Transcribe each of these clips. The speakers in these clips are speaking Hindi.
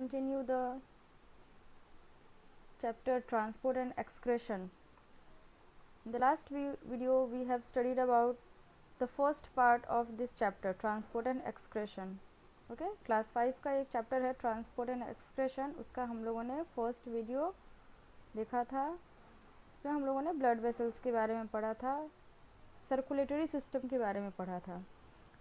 Continue the chapter transport and excretion. In the last video we have studied about the first part of this chapter, transport and excretion. Okay, class 5 का एक चैप्टर है ट्रांसपोर्ट एंड एक्सक्रेशन, उसका हम लोगों ने फर्स्ट वीडियो देखा था। इसमें हम लोगों ने ब्लड वेसल्स के बारे में पढ़ा था, सर्कुलेटरी सिस्टम के बारे में पढ़ा था।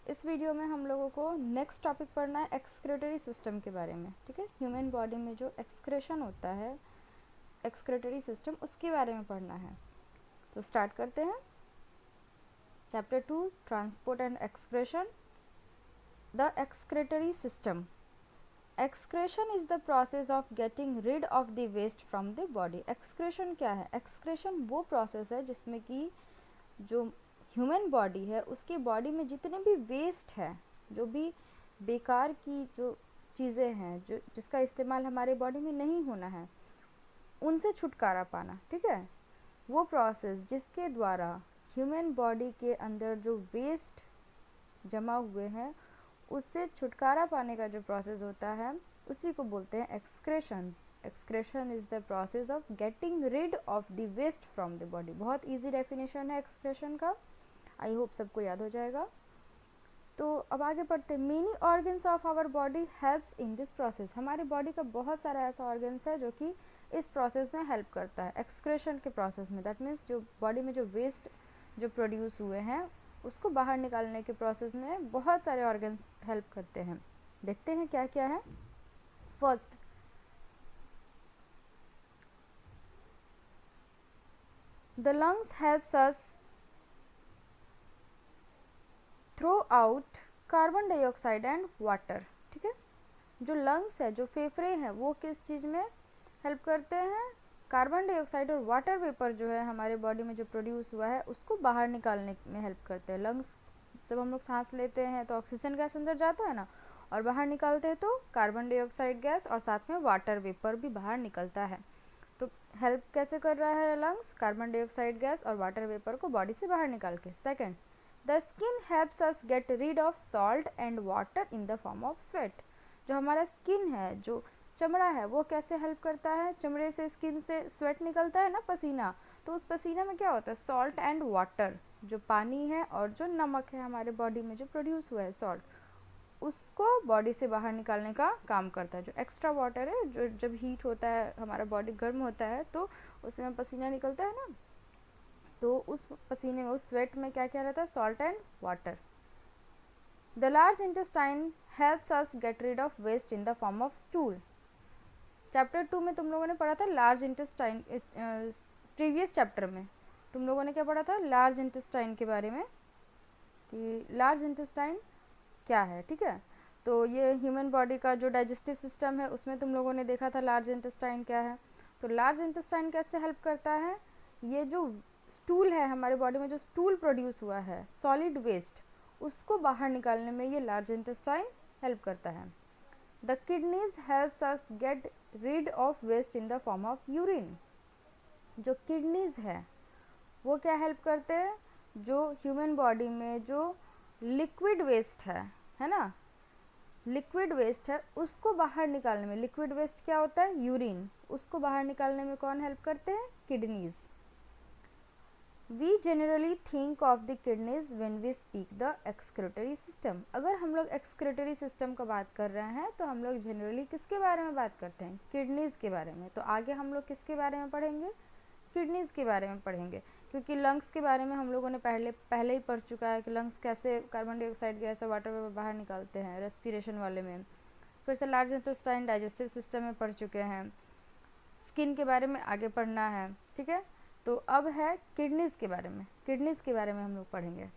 इस वीडियो में हम लोगों को नेक्स्ट टॉपिक पढ़ना है एक्सक्रेटरी सिस्टम के बारे में। ठीक है, ह्यूमन बॉडी में जो एक्सक्रेशन होता है, एक्सक्रेटरी सिस्टम, उसके बारे में पढ़ना है। तो स्टार्ट करते हैं। Chapter 2, transport and excretion. The excretory system. Excretion is the process of getting rid of the waste from the body. Excretion क्या है? एक्सक्रेशन वो प्रोसेस है जिसमें कि जो ह्यूमन बॉडी है, उसकी बॉडी में जितने भी वेस्ट है, जो भी बेकार की जो चीज़ें हैं, जो जिसका इस्तेमाल हमारे बॉडी में नहीं होना है, उनसे छुटकारा पाना। ठीक है, वो प्रोसेस जिसके द्वारा ह्यूमन बॉडी के अंदर जो वेस्ट जमा हुए हैं उससे छुटकारा पाने का जो प्रोसेस होता है, उसी को बोलते हैं excretion. Excretion is the process of getting rid of the waste from the body. बहुत इजी डेफिनेशन है एक्सक्रेशन का, आई होप सबको याद हो जाएगा। तो अब आगे पढ़ते हैं। Many organs of our body helps in this process. हमारे बॉडी का बहुत सारा ऐसा ऑर्गन्स है जो कि इस प्रोसेस में हेल्प करता है, एक्सक्रेशन के प्रोसेस में। दैट मीन्स जो बॉडी में जो वेस्ट जो प्रोड्यूस हुए हैं उसको बाहर निकालने के प्रोसेस में बहुत सारे ऑर्गन्स हेल्प करते हैं। देखते हैं क्या क्या है। First, the lungs helps us throw out carbon dioxide and water. ठीक है, जो लंग्स है, जो फेफड़े हैं, वो किस चीज़ में हेल्प करते हैं? कार्बन डाइऑक्साइड और वाटर वेपर जो है हमारे बॉडी में जो प्रोड्यूस हुआ है उसको बाहर निकालने में हेल्प करते हैं। लंग्स, जब हम लोग सांस लेते हैं तो ऑक्सीजन गैस अंदर जाता है ना, और बाहर निकालते हैं तो कार्बन डाइऑक्साइड गैस और साथ में वाटर वेपर भी बाहर निकलता है। तो हेल्प कैसे कर रहा है लंग्स? कार्बन डाइऑक्साइड गैस और वाटर वेपर को बॉडी से बाहर निकाल के। Second, the skin helps us get rid of salt and water in the form of sweat. जो हमारा स्किन है, जो चमड़ा है, वो कैसे हेल्प करता है? चमड़े से, स्किन से स्वेट निकलता है ना, पसीना। तो उस पसीना में क्या होता है? सॉल्ट एंड वाटर, जो पानी है और जो नमक है हमारे बॉडी में जो प्रोड्यूस हुआ है, सॉल्ट, उसको बॉडी से बाहर निकालने का काम करता है। जो एक्स्ट्रा वाटर है, जो जब हीट होता है, हमारा बॉडी गर्म होता है, तो उसमें पसीना निकलता है ना, तो उस पसीने में, उस स्वेट में क्या क्या रहता है? Salt and water. The large intestine helps us get rid of waste in the form of stool. Chapter 2 में तुम लोगों ने पढ़ा था लार्ज इंटेस्टाइन। प्रीवियस चैप्टर में तुम लोगों ने क्या पढ़ा था? लार्ज इंटेस्टाइन के बारे में, कि लार्ज इंटेस्टाइन क्या है। ठीक है, तो ये ह्यूमन बॉडी का जो डाइजेस्टिव सिस्टम है उसमें तुम लोगों ने देखा था लार्ज इंटेस्टाइन क्या है। तो लार्ज इंटेस्टाइन कैसे हेल्प करता है? ये जो स्टूल है हमारे बॉडी में, जो स्टूल प्रोड्यूस हुआ है, सॉलिड वेस्ट, उसको बाहर निकालने में ये लार्ज इंटेस्टाइन हेल्प करता है। The kidneys helps us get rid of waste in the form of urine. जो किडनीज है वो क्या हेल्प करते हैं? जो ह्यूमन बॉडी में जो लिक्विड वेस्ट है ना, लिक्विड वेस्ट है, उसको बाहर निकालने में, लिक्विड वेस्ट क्या होता है? यूरिन, उसको बाहर निकालने में कौन हेल्प करते हैं? Kidneys. We generally think of the kidneys when we speak the excretory system. अगर हम लोग एक्सक्रेटरी सिस्टम का बात कर रहे हैं तो हम लोग जनरली किसके बारे में बात करते हैं? किडनीज के बारे में। तो आगे हम लोग किसके बारे में पढ़ेंगे? किडनीज के बारे में पढ़ेंगे, क्योंकि लंग्स के बारे में हम लोगों ने पहले ही पढ़ चुका है कि लंग्स कैसे कार्बन डाइऑक्साइड गैस और वाटर वेपर बाहर निकालते हैं रेस्पिरेशन वाले में। फिर से लार्ज इंटेस्टाइन, डाइजेस्टिव सिस्टम में पढ़ चुके हैं। स्किन के बारे में आगे पढ़ना है। ठीक है, तो अब है किडनीज के बारे में। किडनीज के बारे में हम लोग पढ़ेंगे।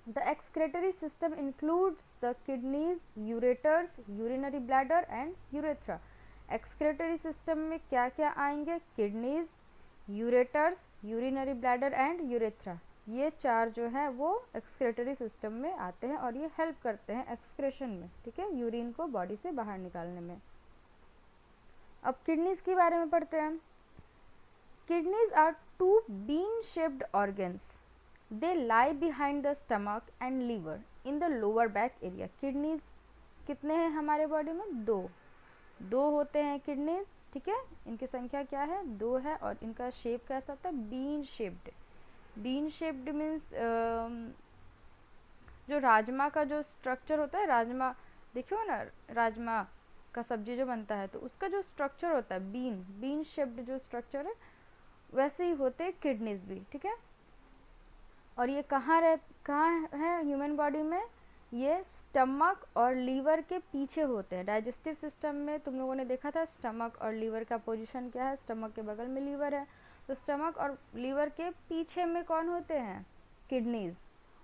The excretory system includes the kidneys, ureters, urinary bladder and urethra. Excretory system में क्या क्या आएंगे? Kidneys, ureters, urinary bladder and urethra. ये चार जो है वो एक्सक्रेटरी सिस्टम में आते हैं और ये हेल्प करते हैं एक्सक्रेशन में। ठीक है, यूरिन को बॉडी से बाहर निकालने में। अब किडनीज के बारे में पढ़ते हैं। Kidneys are two bean shaped organs. They lie behind the stomach and liver in the lower back area. Kidneys कितने हैं हमारे बॉडी में? दो। दो होते हैं किडनीज, ठीक है, इनकी संख्या क्या है, 2 है, और इनका शेप कैसा होता है, bean shaped. Bean shaped means जो राजमा का जो स्ट्रक्चर होता है, राजमा देखियो ना, राजमा का सब्जी जो बनता है तो उसका जो स्ट्रक्चर होता है बीन शेप्ड जो स्ट्रक्चर है, वैसे ही होते किडनीज भी, ठीक है। और ये कहाँ है ह्यूमन बॉडी में, ये स्टमक और लीवर के पीछे होते हैं। डाइजेस्टिव सिस्टम में तुम लोगों ने देखा था स्टमक और लीवर का पोजीशन क्या है, स्टमक के बगल में लीवर है, तो स्टमक और लीवर के पीछे में कौन होते हैं, किडनीज।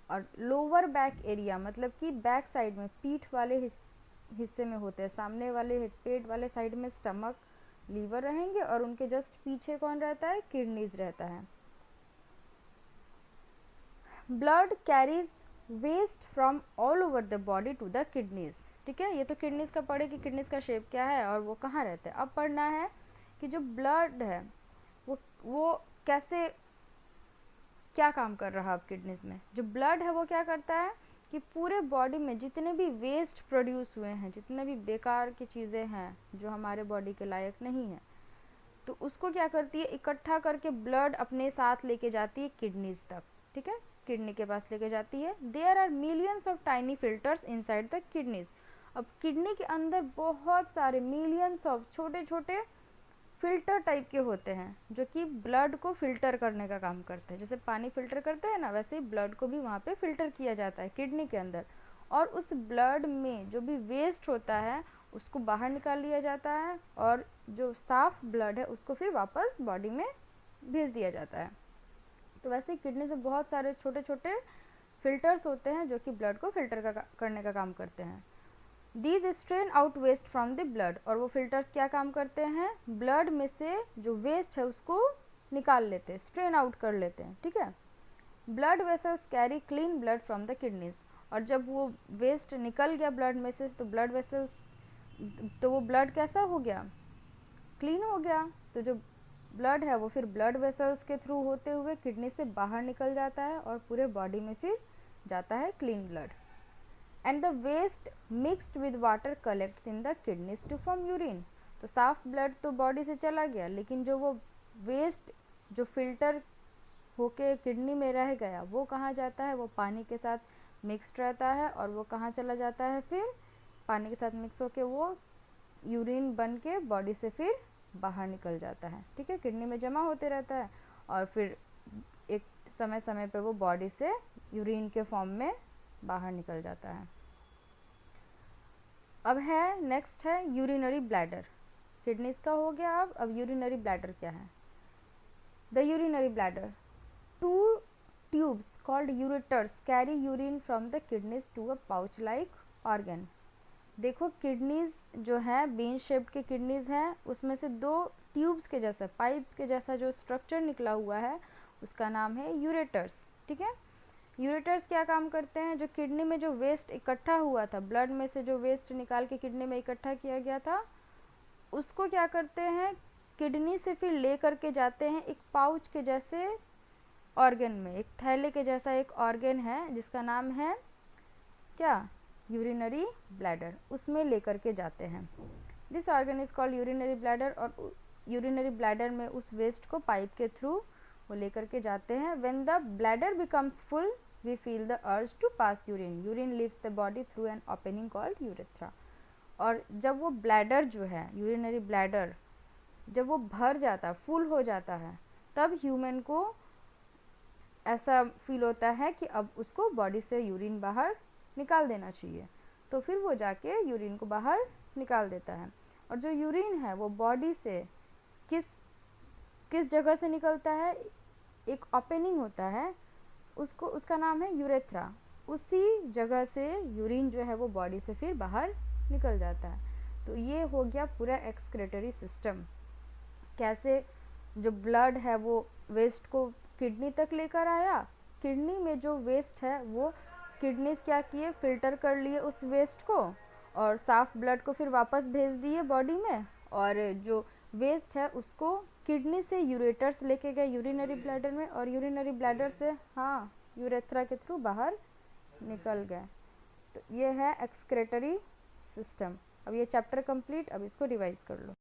और लोअर बैक एरिया मतलब कि बैक साइड में पीठ वाले हिस्से में होते हैं, सामने वाले पेट वाले साइड में स्टमक लीवर रहेंगे, और उनके जस्ट पीछे कौन रहता है, किडनीज रहता है। Blood carries waste from all over the body to the kidneys, ठीक है। ये तो किडनीज का पढ़े कि किडनीज का शेप क्या है और वो कहाँ रहते हैं। अब पढ़ना है कि जो ब्लड है वो कैसे क्या काम कर रहा है अब किडनीज में। जो ब्लड है वो क्या करता है कि पूरे बॉडी में जितने भी वेस्ट प्रोड्यूस हुए हैं, जितने भी बेकार की चीज़ें हैं जो हमारे बॉडी के लायक नहीं है, तो उसको क्या करती है, इकट्ठा करके ब्लड अपने साथ लेके जाती है किडनीज तक, ठीक है, किडनी के पास लेके जाती है। There are millions of tiny filters inside the kidneys. अब किडनी के अंदर बहुत सारे मिलियंस ऑफ छोटे छोटे फिल्टर टाइप के होते हैं जो कि ब्लड को फिल्टर करने का काम करते हैं। जैसे पानी फिल्टर करते हैं ना, वैसे ही ब्लड को भी वहाँ पे फिल्टर किया जाता है किडनी के अंदर। और उस ब्लड में जो भी वेस्ट होता है उसको बाहर निकाल लिया जाता है, और जो साफ ब्लड है उसको फिर वापस बॉडी में भेज दिया जाता है। तो वैसे ही किडनी से बहुत सारे छोटे छोटे फिल्टर्स होते हैं जो कि ब्लड को फिल्टर करने का काम करते हैं। These strain out waste from the blood, और वो फिल्टर्स क्या काम करते हैं, ब्लड में से जो वेस्ट है उसको निकाल लेते हैं, स्ट्रेन आउट कर लेते हैं, ठीक है। Blood vessels carry clean blood from the kidneys, और जब वो वेस्ट निकल गया ब्लड में से तो ब्लड वेसल्स, तो वो ब्लड कैसा हो गया, क्लीन हो गया। तो जो ब्लड है वो फिर ब्लड वेसल्स के थ्रू होते हुए किडनी से बाहर निकल जाता है और पूरे बॉडी में फिर जाता है clean blood. And the waste mixed with water collects in the kidneys to form urine. तो साफ ब्लड तो बॉडी से चला गया, लेकिन जो वो वेस्ट जो फिल्टर होके किडनी में रह गया वो कहाँ जाता है, वो पानी के साथ मिक्सड रहता है, और वो कहाँ चला जाता है, फिर पानी के साथ मिक्स होके वो यूरिन बन के बॉडी से फिर बाहर निकल जाता है, ठीक है। किडनी में जमा होते रहता है और फिर एक समय समय पे वो बॉडी से यूरिन के फॉर्म में बाहर निकल जाता है। अब है नेक्स्ट है यूरिनरी ब्लैडर। किडनीज का हो गया। अब यूरिनरी ब्लैडर क्या है। The urinary bladder, 2 tubes called ureters carry urine from the kidneys to a pouch like organ. देखो किडनीज जो है बीन शेप्ड के किडनीज हैं, उसमें से 2 ट्यूब्स के जैसा, पाइप के जैसा जो स्ट्रक्चर निकला हुआ है उसका नाम है यूरेटर्स, ठीक है। यूरेटर्स क्या काम करते हैं, जो किडनी में जो वेस्ट इकट्ठा हुआ था, ब्लड में से जो वेस्ट निकाल के किडनी में इकट्ठा किया गया था, उसको क्या करते हैं, किडनी से फिर ले करके जाते हैं एक पाउच के जैसे ऑर्गन में, एक थैले के जैसा एक ऑर्गन है जिसका नाम है क्या, यूरिनरी ब्लैडर, उसमें लेकर के जाते हैं। This organ is called urinary bladder, और यूरिनरी ब्लैडर में उस वेस्ट को पाइप के थ्रू वो लेकर के जाते हैं। When the bladder becomes full we feel the urge to pass urine, urine leaves the body through an opening called urethra. और जब वो ब्लैडर जो है, यूरिनरी ब्लैडर जब वो भर जाता है, फुल हो जाता है, तब ह्यूमन को ऐसा फील होता है कि अब उसको बॉडी से यूरिन बाहर निकाल देना चाहिए, तो फिर वो जाके यूरिन को बाहर निकाल देता है। और जो यूरिन है वो बॉडी से किस जगह से निकलता है, एक ओपनिंग होता है, उसको उसका नाम है यूरेथ्रा, उसी जगह से यूरिन जो है वो बॉडी से फिर बाहर निकल जाता है। तो ये हो गया पूरा एक्सक्रेटरी सिस्टम, कैसे जो ब्लड है वो वेस्ट को किडनी तक लेकर आया, किडनी में जो वेस्ट है वो किडनीज क्या किए, फिल्टर कर लिए उस वेस्ट को, और साफ ब्लड को फिर वापस भेज दिए बॉडी में, और जो वेस्ट है उसको किडनी से यूरेटर्स लेके गए यूरिनरी ब्लैडर में, और यूरिनरी ब्लैडर से यूरेथ्रा के थ्रू बाहर निकल गए। तो ये है एक्सक्रेटरी सिस्टम। अब ये चैप्टर कंप्लीट, अब इसको रिवाइज कर लो।